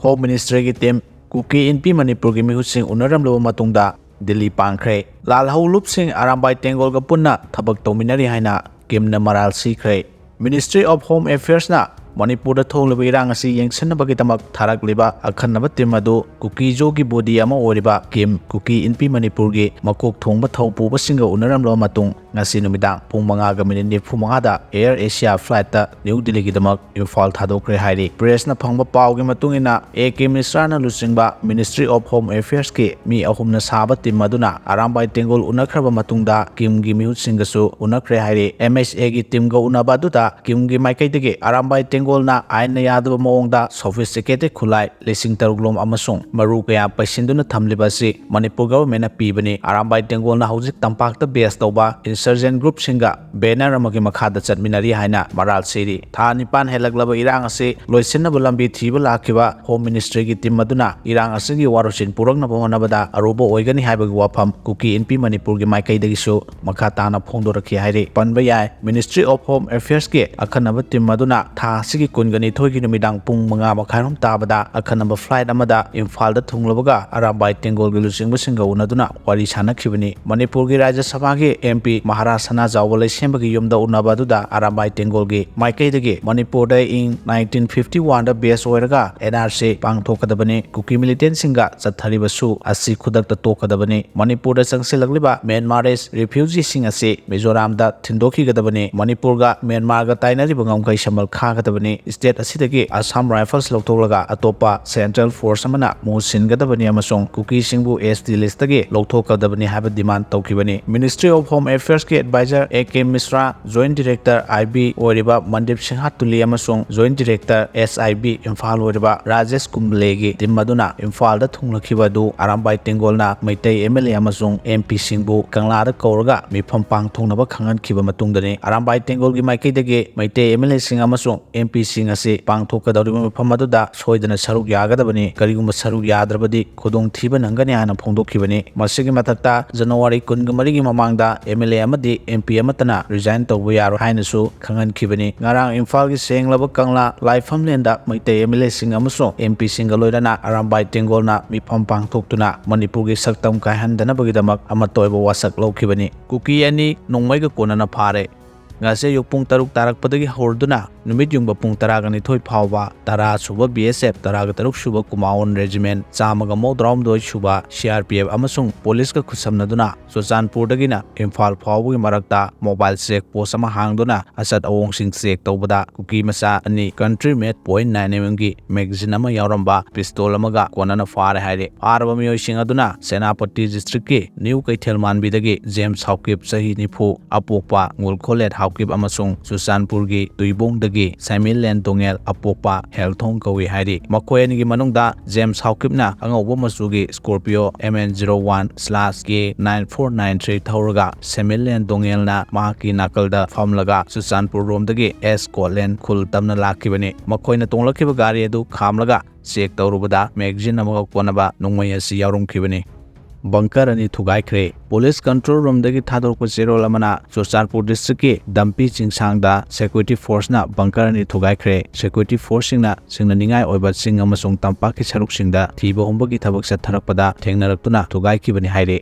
Home Ministry की team cookie इनपी Manipur की मिहुत्सिंग उनरमलबा मतुंगदा दिल्ली पांखरे लालहौलुप सिंह अरामबाई टेंगोल का पुन्ना थबक तौमिनरी हाइना किमना मराल सीखरे मिनिस्ट्री ऑफ होम अफेयर्स ना मणिपुर थोंगलबा इरांग असि येंगसनबगीदमक थारकलिबा अखन्नबा टीम अदु कुकीजो की बॉडी अमा ओरिबा किम कुकी इनपी मणिपुर की मकोक thongba थौपुबसिंग उनरमलबा मतुंग ngasi numidang pung 5:95 da Air Asia flight ta New Delhi ki damak Imphal thadokre hairi press na phangba paw gi matung ina AK Minister na lusingba Ministry of Home Affairs ke mi ahum na saba team maduna Arambai Tengol unakraba matung da Kim gi mihut singasu unakre hairi MHA gi team go unaba du da Kim gi maikai dege Arambai Tengol na ain na yadaba mawong da sophisticated khulai lesing taruglom amasung maru kaya paisinduna thamliba si Manipur government na pibani Arambai Tengol na hojik tampak ta base tawba Insurgent group singa banner amagi makhada chatminari haina maral siri tha nipan helaglaba irang ase loisinna bulambi thiba lakhiba home ministry ki team maduna irang ase gi warusin purokna bonabada arobo oigani haibagi wafam kuki np manipur gi maikai dagi so makha tana phongdorakhi haire panba yai ministry of home affairs ke akhanaba team maduna tha sigi kungani thoigi numidang pung manga makhairom tabada akhanaba flight amada imphal da thunglabaga arambai tengol gi lusingba singa unaduna wari sanakhibani manipur gi rajya sabha gi mp Maharashtra Zawale Sembagi Yumda Unabadu Arambai Tengolgi Maikaidagi Manipur da in 1951 da base oiraga NRC pangthokadabani kuki militant singa chatharibasu asi khudak ta tokadabani Manipur da sangsilagliba Myanmar refugee sing ase Mizoram da thindokhi gadabani Manipur ga Myanmar ga tainari bangam kai shamal khagadabani state asidagi Assam Rifles loktolaga atopa Central Force amana musin gadabani amasong kuki singbu SD list dagi loktokadabani haba demand tawkibani Ministry of Home Affairs के adviser AK Mishra joint director IB ओरिबा मनदीप सिंह तुली अमसोंग joint director SIB Imphal ओरिबा राजेश कुंबलेगी team मदुना इम्फाल दा थुंगलखिबदु Arambai टेंगोलना Meitei MLA अमसोंग MP सिंहबु कंगला दा कौरगा मिफम पांगथोंगनबा खंगनखिबा मतुंगदने Arambai टेंगोलगी माइकैदगे Meitei MLA Singh अमसोंग MP Singh असे पांगथोकदौरिबा मिफम मदुदा सोयदना सरुक यागदबनी करिगुम सरुक याद्रबदी खुदोंग थिबा नंगनी हाना फोंदोखिबनी मसिगी मथक्ता जनवरी 23 गी ममांगदा MLA amadi MP amatana resign tawba yaro hainasu khangankhibani ngarang Imphal gi senglaba kangla laifam lenda maitai MLA sing amasong MP singa loirana Arambai Tengol na mifam pangthoktuna Manipur gi saktam kaihandana bagidamak amatoiba wasak lawkhibani kuki ani nongmai ga konana phare ngase yok pung taruk tarak padagi horduna numit yung pung taragani thoi phawba tara suba BSF taraga taruk suba kumaon regiment chamaga modrom doi suba CRPF amasung police ka khusamnaduna Suchanpur dagina Imphal phawbugi marakta mobile check post ama hangduna asat awong sing check tawbada kuki masa ani country made .9 mm gi magazine ama yauramba pistol amaga konana fare haire arba miyoi sing aduna Senapati district ki New Kaithel manbi dagi James Hawkip sahi nifu apokpa ngulkholet Hawkip amasung Suchanpur gi tuibong dagi Samuel Len Tongel apokpa Helthong kawi hairi makoi ani gi manungda James Hawkip na angawba masugi Scorpio MN01/K9493 thawraga Samuel Len Tongel na mahaki nakalda famlaga Suchanpur romdagi Scotland khul tamna lakhibani makoi na tonglakiba gari adu khamlaga check tawrubada magazine amaga konaba nongmai asi yaurumkhibani Bunker ani Thugaikhre Police Control Room dagi thadorpa zerol amana Suchanpur district ki Dampi Chingsangda Security Force na Bunker ani Thugaikhre Security Force singna ningai oiba sing amasung tampak ki saruk singda thiba hombagi thabak sa tharakpada thengnarakuna Thugaikibani haire